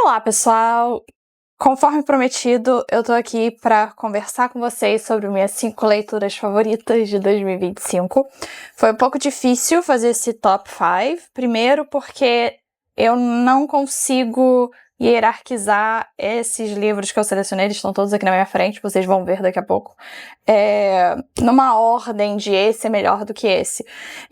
Olá, pessoal! Conforme prometido, eu tô aqui para conversar com vocês sobre minhas 5 leituras favoritas de 2025. Foi um pouco difícil fazer esse top 5, primeiro porque eu não consigo hierarquizar esses livros que eu selecionei, eles estão todos aqui na minha frente, vocês vão ver daqui a pouco, numa ordem de esse é melhor do que esse.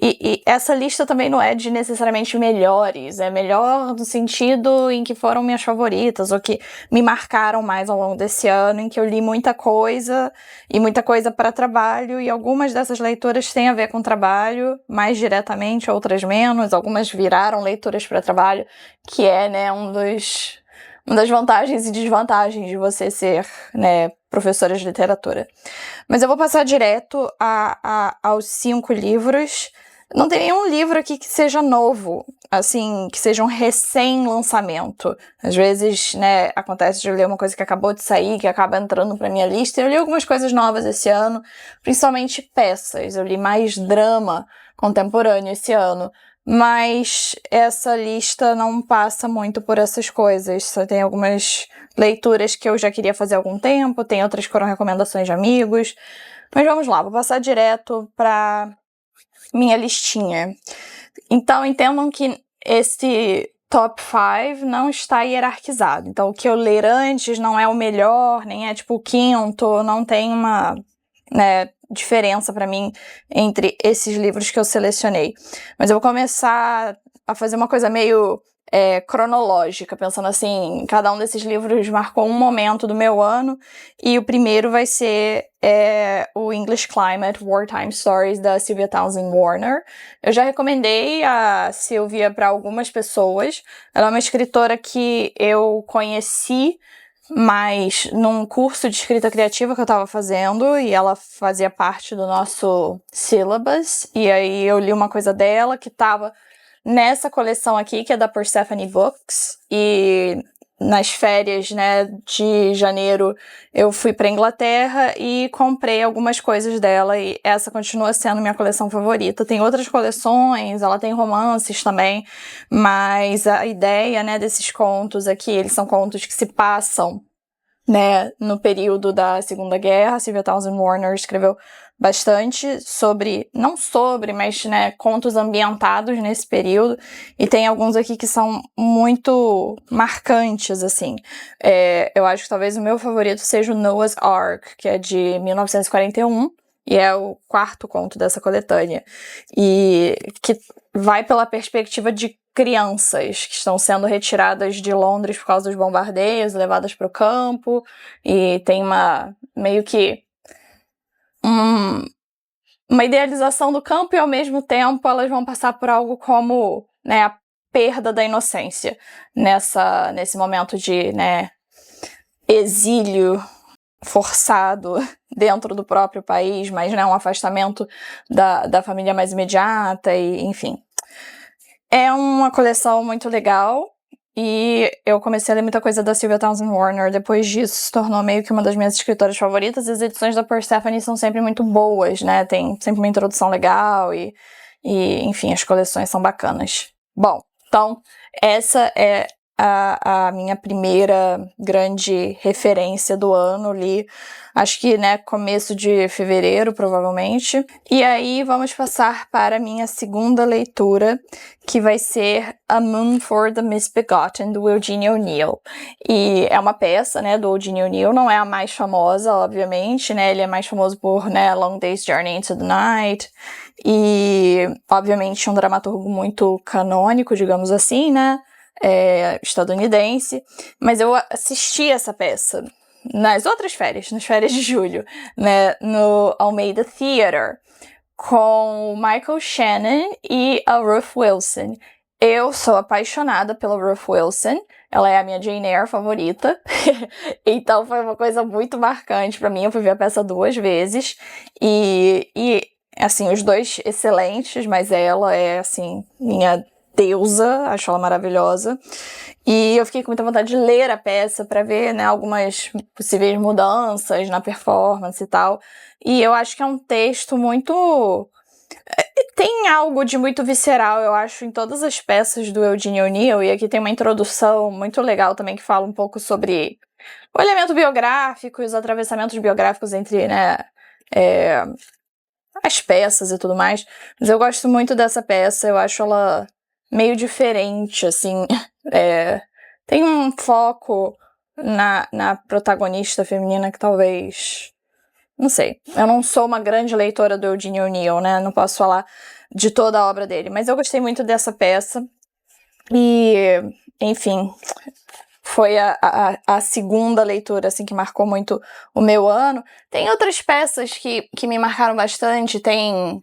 E essa lista também não é de necessariamente melhores, é melhor no sentido em que foram minhas favoritas, ou que me marcaram mais ao longo desse ano, em que eu li muita coisa, e muita coisa para trabalho, e algumas dessas leituras têm a ver com trabalho, mais diretamente, outras menos, algumas viraram leituras para trabalho, que é, né, uma das vantagens e desvantagens de você ser, né, professora de literatura. Mas eu vou passar direto aos 5 livros. Não tem nenhum livro aqui que seja novo, assim, que seja um recém-lançamento. Às vezes, né, acontece de eu ler uma coisa que acabou de sair, que acaba entrando pra minha lista. Eu li algumas coisas novas esse ano, principalmente peças. Eu li mais drama contemporâneo esse ano. Mas essa lista não passa muito por essas coisas. Só tem algumas leituras que eu já queria fazer há algum tempo, tem outras que foram recomendações de amigos. Mas vamos lá, vou passar direto pra minha listinha. Então, entendam que esse top 5 não está hierarquizado. Então, o que eu ler antes não é o melhor, nem é tipo o quinto, não tem uma, né, diferença para mim entre esses livros que eu selecionei. Mas eu vou começar a fazer uma coisa meio cronológica, pensando assim, cada um desses livros marcou um momento do meu ano, e o primeiro vai ser o English Climate Wartime Stories, da Sylvia Townsend Warner. Eu já recomendei a Sylvia para algumas pessoas. Ela é uma escritora que eu conheci mas num curso de escrita criativa que eu tava fazendo, e ela fazia parte do nosso syllabus, e aí eu li uma coisa dela que tava nessa coleção aqui, que é da Persephone Books, e nas férias, né, de janeiro eu fui pra Inglaterra e comprei algumas coisas dela, e essa continua sendo minha coleção favorita. Tem outras coleções, ela tem romances também, mas a ideia, né, desses contos aqui, eles são contos que se passam, né, no período da Segunda Guerra. Sylvia Townsend Warner escreveu bastante mas, né, contos ambientados nesse período, e tem alguns aqui que são muito marcantes, assim. Eu acho que talvez o meu favorito seja o Noah's Ark, que é de 1941, e é o 4º conto dessa coletânea, e que vai pela perspectiva de crianças que estão sendo retiradas de Londres por causa dos bombardeios, levadas para o campo, e tem meio que uma idealização do campo, e ao mesmo tempo elas vão passar por algo como, né, a perda da inocência nesse momento de, né, exílio forçado dentro do próprio país, mas, né, um afastamento da família mais imediata, e enfim. É uma coleção muito legal, e eu comecei a ler muita coisa da Sylvia Townsend Warner depois disso, se tornou meio que uma das minhas escritoras favoritas. As edições da Persephone são sempre muito boas, né, tem sempre uma introdução legal, e enfim, as coleções são bacanas. Bom, então, essa é a minha primeira grande referência do ano, li, acho que, né, começo de fevereiro, provavelmente. E aí, vamos passar para a minha segunda leitura, que vai ser A Moon for the Misbegotten, do Eugene O'Neill. E é uma peça, né, do Eugene O'Neill, não é a mais famosa, obviamente, né, ele é mais famoso por, né, Long Day's Journey into the Night, e, obviamente, um dramaturgo muito canônico, digamos assim, né, estadunidense, mas eu assisti essa peça nas outras férias, nas férias de julho, né, no Almeida Theatre, com o Michael Shannon e a Ruth Wilson. Eu sou apaixonada pela Ruth Wilson, ela é a minha Jane Eyre favorita, então foi uma coisa muito marcante pra mim. Eu fui ver a peça 2 vezes, e assim, os dois excelentes, mas ela é, assim, minha deusa, acho ela maravilhosa, e eu fiquei com muita vontade de ler a peça para ver, né, algumas possíveis mudanças na performance e tal, e eu acho que é um texto muito Tem algo de muito visceral, eu acho, em todas as peças do Eugene O'Neill, e aqui tem uma introdução muito legal também que fala um pouco sobre o elemento biográfico e os atravessamentos biográficos entre, né, as peças e tudo mais. Mas eu gosto muito dessa peça, eu acho ela meio diferente, assim. Tem um foco na protagonista feminina que talvez... Não sei, eu não sou uma grande leitora do Eugene O'Neill, né? Não posso falar de toda a obra dele, mas eu gostei muito dessa peça. E, enfim, foi a segunda leitura, assim, que marcou muito o meu ano. Tem outras peças que me marcaram bastante, tem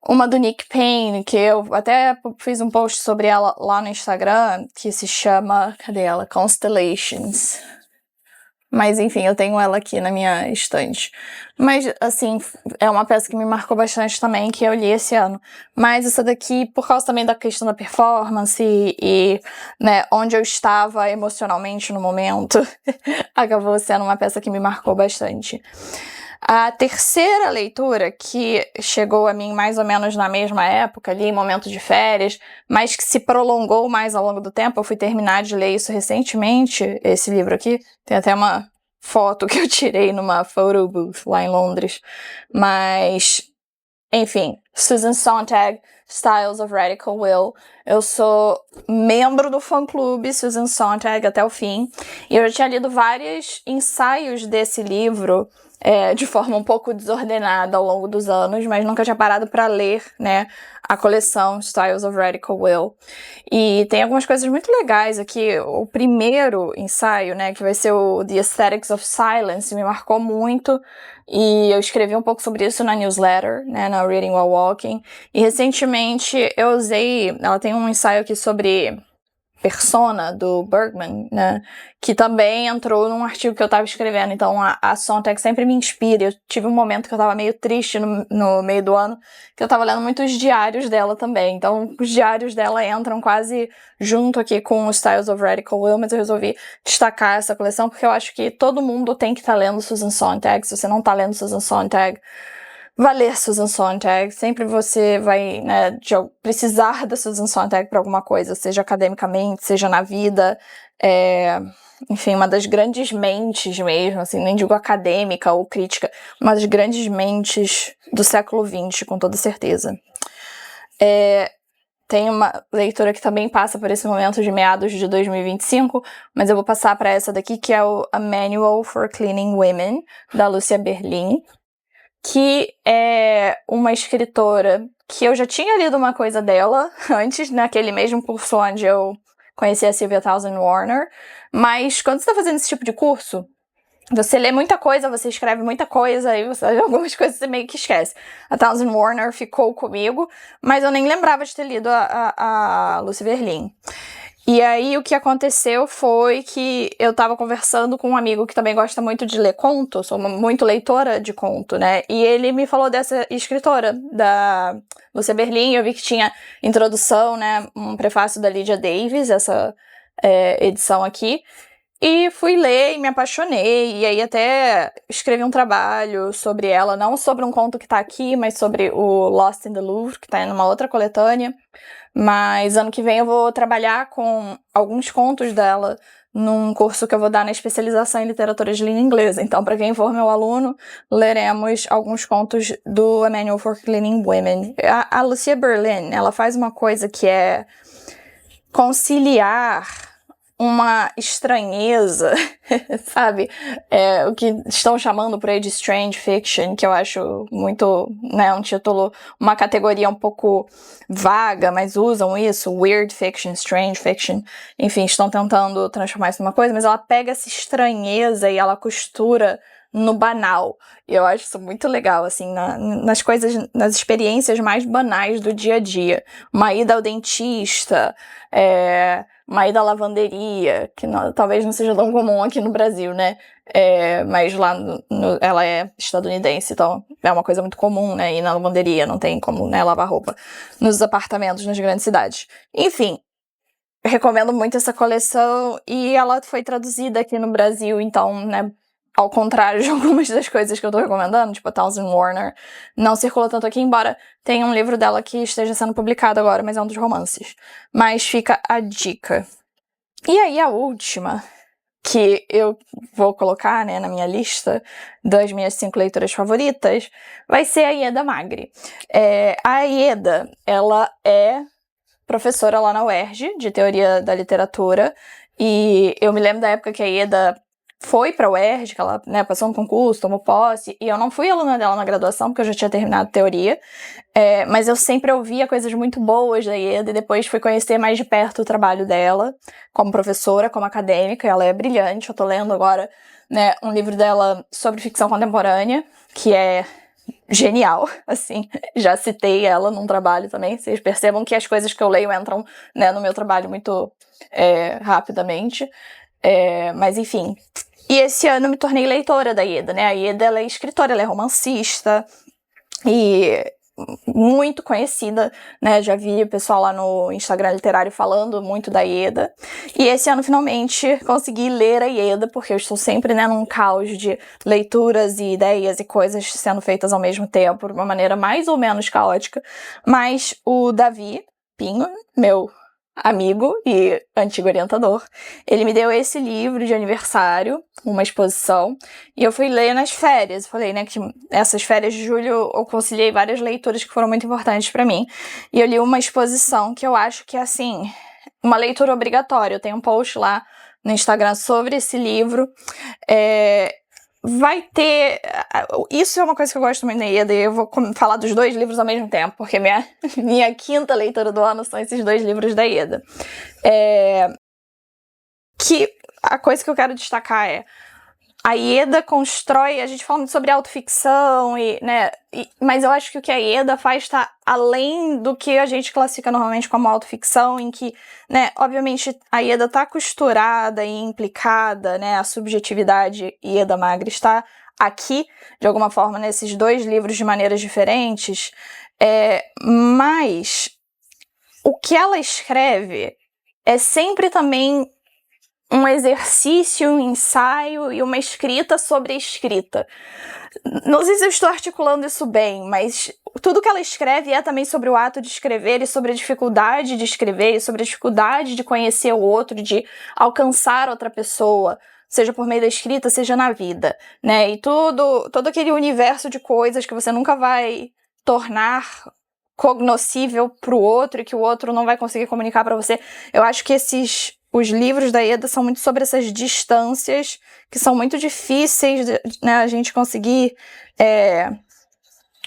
uma do Nick Payne, que eu até fiz um post sobre ela lá no Instagram, que se chama, cadê ela? Constellations. Mas, enfim, eu tenho ela aqui na minha estante. Mas, assim, é uma peça que me marcou bastante também, que eu li esse ano. Mas essa daqui, por causa também da questão da performance e né, onde eu estava emocionalmente no momento, acabou sendo uma peça que me marcou bastante. A terceira leitura, que chegou a mim mais ou menos na mesma época, ali em momento de férias, mas que se prolongou mais ao longo do tempo, eu fui terminar de ler isso recentemente, esse livro aqui, tem até uma foto que eu tirei numa photo booth lá em Londres, mas, enfim, Susan Sontag, Styles of Radical Will. Eu sou membro do fã-clube Susan Sontag até o fim, e eu já tinha lido vários ensaios desse livro, de forma um pouco desordenada ao longo dos anos, mas nunca tinha parado para ler, né, a coleção Styles of Radical Will. E tem algumas coisas muito legais aqui. O primeiro ensaio, né, que vai ser o The Aesthetics of Silence, me marcou muito, e eu escrevi um pouco sobre isso na newsletter, né, na Reading While Walking. E recentemente eu usei, ela tem um ensaio aqui sobre Persona, do Bergman, né, que também entrou num artigo que eu tava escrevendo. Então a Sontag sempre me inspira. Eu tive um momento que eu tava meio triste no meio do ano, que eu tava lendo muitos diários dela também. Então os diários dela entram quase junto aqui com os Styles of Radical Will, mas eu resolvi destacar essa coleção porque eu acho que todo mundo tem que estar lendo Susan Sontag. Se você não tá lendo Susan Sontag, vai ler Susan Sontag. Sempre você vai, né, precisar da Susan Sontag para alguma coisa, seja academicamente, seja na vida. Enfim, uma das grandes mentes mesmo, assim, nem digo acadêmica ou crítica, uma das grandes mentes do século XX, com toda certeza. Tem uma leitura que também passa por esse momento de meados de 2025, mas eu vou passar para essa daqui, que é o A Manual for Cleaning Women, da Lucia Berlin, que é uma escritora que eu já tinha lido uma coisa dela antes, naquele mesmo curso onde eu conheci a Sylvia Townsend Warner, mas quando você tá fazendo esse tipo de curso, você lê muita coisa, você escreve muita coisa, e algumas coisas você meio que esquece. A Townsend Warner ficou comigo, mas eu nem lembrava de ter lido a Lucy Berlin. E aí o que aconteceu foi que eu tava conversando com um amigo que também gosta muito de ler conto, sou muito leitora de conto, né? E ele me falou dessa escritora, da Lucy Berlin. Eu vi que tinha introdução, né? Um prefácio da Lydia Davis, essa edição aqui. E fui ler e me apaixonei, e aí até escrevi um trabalho sobre ela, não sobre um conto que tá aqui, mas sobre o Lost in the Louvre, que tá numa outra coletânea. Mas ano que vem eu vou trabalhar com alguns contos dela num curso que eu vou dar na especialização em literatura de língua inglesa. Então, para quem for meu aluno, leremos alguns contos do A Manual for Cleaning Women. A Lucia Berlin, ela faz uma coisa que é conciliar uma estranheza, sabe? O que estão chamando por aí de strange fiction, que eu acho muito, né, um título, uma categoria um pouco vaga, mas usam isso, weird fiction, strange fiction, enfim, estão tentando transformar isso numa coisa, mas ela pega essa estranheza e ela costura no banal. E eu acho isso muito legal, assim, nas coisas, nas experiências mais banais do dia a dia. Uma ida ao dentista, uma ida à lavanderia, que talvez não seja tão comum aqui no Brasil, né? Mas lá ela é estadunidense, então é uma coisa muito comum, né? Ir na lavanderia, não tem como, né, lavar roupa nos apartamentos nas grandes cidades. Enfim, recomendo muito essa coleção, e ela foi traduzida aqui no Brasil, então, né, ao contrário de algumas das coisas que eu tô recomendando, tipo a Townsend Warner, não circula tanto aqui, embora tenha um livro dela que esteja sendo publicado agora, mas é um dos romances. Mas fica a dica. E aí a última, que eu vou colocar, né, na minha lista das minhas 5 leituras favoritas, vai ser a Ieda Magri. A Ieda, ela é professora lá na UERJ, de Teoria da Literatura, e eu me lembro da época que a Ieda foi pra UERJ, que ela, né, passou no concurso, tomou posse, e eu não fui aluna dela na graduação, porque eu já tinha terminado teoria, mas eu sempre ouvia coisas muito boas da Ieda, e depois fui conhecer mais de perto o trabalho dela, como professora, como acadêmica, e ela é brilhante. Eu tô lendo agora, né, um livro dela sobre ficção contemporânea, que é genial, assim, já citei ela num trabalho também, vocês percebam que as coisas que eu leio entram, né, no meu trabalho muito rapidamente, mas enfim. E esse ano eu me tornei leitora da Ieda, né, a Ieda, ela é escritora, ela é romancista, e muito conhecida, né, já vi o pessoal lá no Instagram literário falando muito da Ieda, e esse ano finalmente consegui ler a Ieda, porque eu estou sempre, né, num caos de leituras e ideias e coisas sendo feitas ao mesmo tempo, de uma maneira mais ou menos caótica, mas o Davi Pinho, meu amigo e antigo orientador, ele me deu esse livro de aniversário, uma exposição, e eu fui ler nas férias. Falei, né, que essas férias de julho eu conciliei várias leituras que foram muito importantes pra mim, e eu li uma exposição que eu acho que é, assim, uma leitura obrigatória. Eu tenho um post lá no Instagram sobre esse livro. Vai ter... Isso é uma coisa que eu gosto muito na Ieda, e eu vou falar dos 2 livros ao mesmo tempo, porque minha 5ª leitura do ano são esses 2 livros da Ieda. Que a coisa que eu quero destacar é: a Ieda constrói, a gente fala muito sobre autoficção, mas eu acho que o que a Ieda faz está além do que a gente classifica normalmente como autoficção, em que, né, obviamente a Ieda está costurada e implicada, né, a subjetividade Ieda Magri está aqui, de alguma forma, nesses 2 livros de maneiras diferentes, mas o que ela escreve é sempre também um exercício, um ensaio e uma escrita sobre a escrita. Não sei se eu estou articulando isso bem, mas tudo que ela escreve é também sobre o ato de escrever e sobre a dificuldade de escrever e sobre a dificuldade de conhecer o outro, de alcançar outra pessoa, seja por meio da escrita, seja na vida, né? E todo aquele universo de coisas que você nunca vai tornar cognoscível pro outro e que o outro não vai conseguir comunicar para você. Eu acho que os livros da Ieda são muito sobre essas distâncias que são muito difíceis de, né, a gente conseguir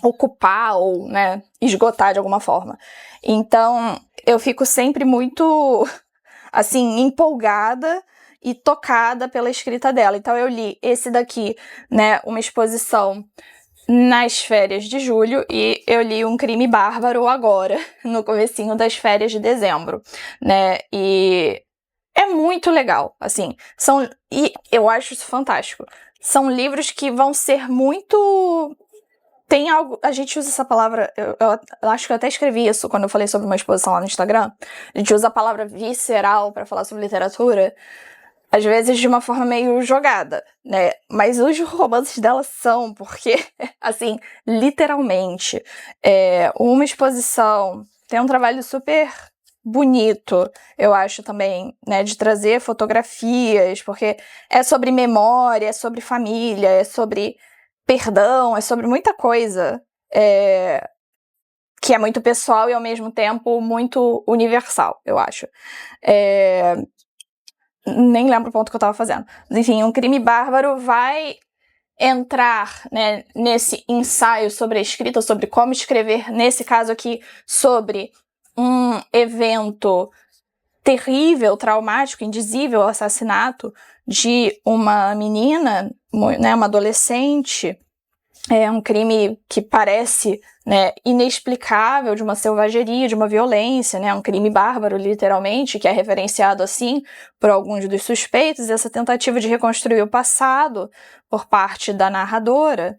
ocupar ou, né, esgotar de alguma forma. Então, eu fico sempre muito, assim, empolgada e tocada pela escrita dela. Então, eu li esse daqui, né, uma exposição nas férias de julho, e eu li Um Crime Bárbaro agora, no comecinho das férias de dezembro, né, e é muito legal, assim, e eu acho isso fantástico. São livros que vão ser muito... Tem algo... A gente usa essa palavra... Eu acho que eu até escrevi isso quando eu falei sobre uma exposição lá no Instagram. A gente usa a palavra visceral pra falar sobre literatura, às vezes de uma forma meio jogada, né? Mas os romances dela são, porque, assim, literalmente, uma exposição tem um trabalho super bonito, eu acho também, né, de trazer fotografias, porque é sobre memória, é sobre família, é sobre perdão, é sobre muita coisa, que é muito pessoal e ao mesmo tempo muito universal, eu acho. Nem lembro o ponto que eu tava fazendo. Mas, enfim, Um Crime Bárbaro vai entrar, né, nesse ensaio sobre a escrita, sobre como escrever, nesse caso aqui, sobre um evento terrível, traumático, indizível, o assassinato de uma menina, né, uma adolescente. É um crime que parece, né, inexplicável, de uma selvageria, de uma violência, né, um crime bárbaro, literalmente, que é referenciado assim por alguns dos suspeitos, essa tentativa de reconstruir o passado por parte da narradora,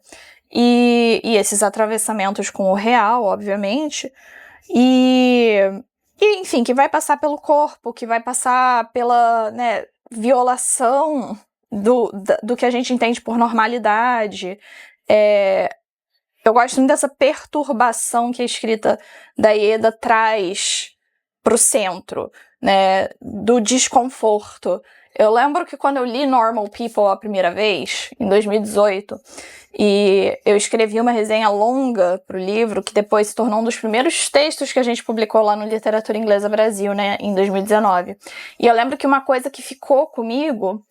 e esses atravessamentos com o real, obviamente, e enfim, que vai passar pelo corpo, que vai passar pela, né, violação do que a gente entende por normalidade. Eu gosto muito dessa perturbação que a escrita da Ieda traz pro centro, né, do desconforto. Eu lembro que quando eu li Normal People a primeira vez, em 2018, e eu escrevi uma resenha longa pro livro, que depois se tornou um dos primeiros textos que a gente publicou lá no Literatura Inglesa Brasil, né, em 2019. E eu lembro que uma coisa que ficou comigo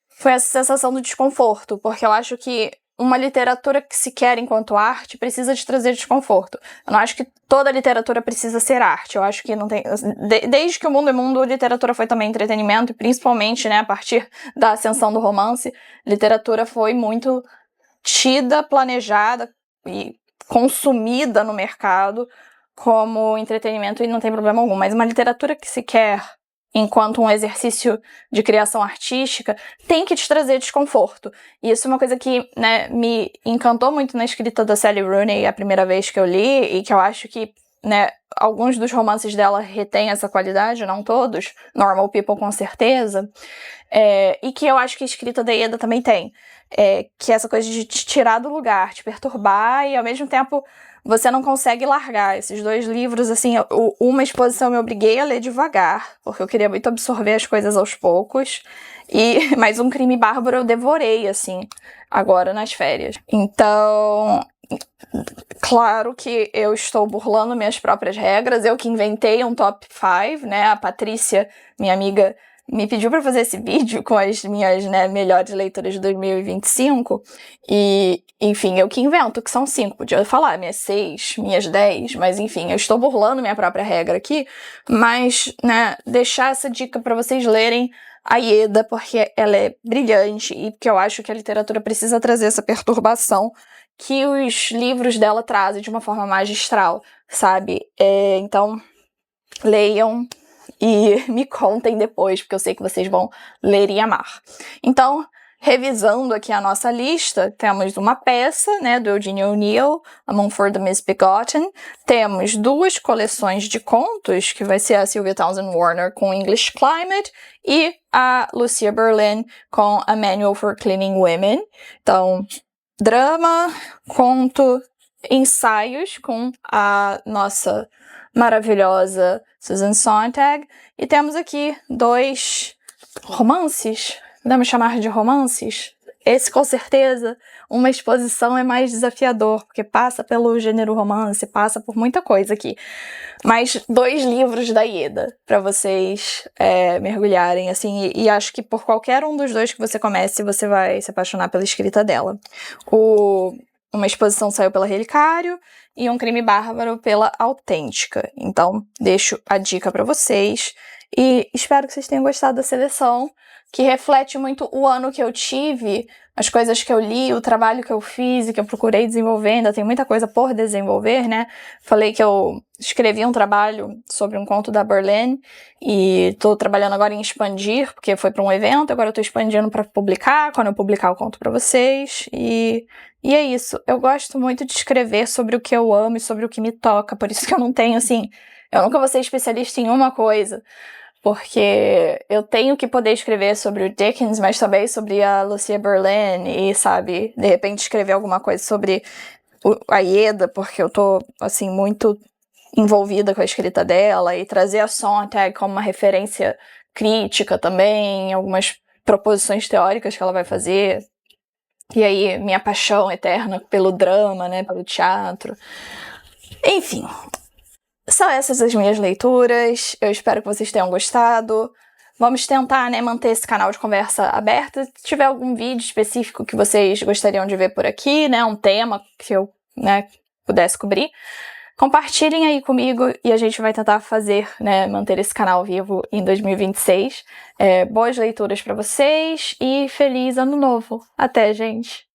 foi essa sensação do desconforto, porque eu acho que uma literatura que se quer enquanto arte precisa de trazer desconforto. Eu não acho que toda literatura precisa ser arte. Eu acho que não tem... Desde que o mundo é mundo, literatura foi também entretenimento, e principalmente, né, a partir da ascensão do romance, literatura foi muito tida, planejada e consumida no mercado como entretenimento, e não tem problema algum. Mas uma literatura que se quer enquanto um exercício de criação artística, tem que te trazer desconforto. E isso é uma coisa que, né, me encantou muito na escrita da Sally Rooney a primeira vez que eu li, e que eu acho que, né, alguns dos romances dela retêm essa qualidade, não todos, Normal People com certeza, e que eu acho que a escrita da Ieda também tem, que é essa coisa de te tirar do lugar, te perturbar, e ao mesmo tempo você não consegue largar. Esses dois livros, assim, uma exposição eu me obriguei a ler devagar, porque eu queria muito absorver as coisas aos poucos, mas Um Crime Bárbaro eu devorei, assim, agora nas férias. Então, claro que eu estou burlando minhas próprias regras, eu que inventei um top 5, né, a Patrícia, minha amiga, me pediu para fazer esse vídeo com as minhas, né, melhores leituras de 2025, e, enfim, eu que invento, que são 5, podia falar minhas 6, minhas 10, mas enfim, eu estou burlando minha própria regra aqui, mas, né, deixar essa dica para vocês lerem a Ieda, porque ela é brilhante, e porque eu acho que a literatura precisa trazer essa perturbação que os livros dela trazem de uma forma magistral, sabe? Então, leiam e me contem depois, porque eu sei que vocês vão ler e amar. Então, revisando aqui a nossa lista, temos uma peça, né, do Eugene O'Neill, A Mumford the Misbegotten, temos 2 coleções de contos, que vai ser a Sylvia Townsend Warner com English Climate, e a Lucia Berlin com A Manual for Cleaning Women. Então, drama, conto, ensaios com a nossa maravilhosa Susan Sontag, e temos aqui 2 romances, podemos chamar de romances? Esse, com certeza, uma exposição é mais desafiador, porque passa pelo gênero romance, passa por muita coisa aqui. Mas 2 livros da Ieda, para vocês mergulharem, assim, e acho que por qualquer um dos 2 que você comece, você vai se apaixonar pela escrita dela. Uma exposição saiu pela Relicário e Um Crime Bárbaro pela Autêntica. Então, deixo a dica para vocês e espero que vocês tenham gostado da seleção, que reflete muito o ano que eu tive, as coisas que eu li, o trabalho que eu fiz e que eu procurei desenvolver. Ainda tem muita coisa por desenvolver, né? Falei que eu escrevi um trabalho sobre um conto da Berlin e tô trabalhando agora em expandir, porque foi para um evento, agora eu tô expandindo para publicar, quando eu publicar eu conto para vocês. E é isso, eu gosto muito de escrever sobre o que eu amo e sobre o que me toca, por isso que eu não tenho, assim, eu nunca vou ser especialista em uma coisa, porque eu tenho que poder escrever sobre o Dickens, mas também sobre a Lucia Berlin, e, sabe, de repente escrever alguma coisa sobre a Ieda, porque eu tô, assim, muito envolvida com a escrita dela, e trazer a Sontag como uma referência crítica também, algumas proposições teóricas que ela vai fazer. E aí, minha paixão eterna pelo drama, né, pelo teatro. Enfim, são essas as minhas leituras. Eu espero que vocês tenham gostado. Vamos tentar, né, manter esse canal de conversa aberto. Se tiver algum vídeo específico que vocês gostariam de ver por aqui, né, um tema que eu, né, pudesse cobrir, compartilhem aí comigo e a gente vai tentar fazer, né, manter esse canal vivo em 2026. Boas leituras para vocês e feliz ano novo. Até, gente!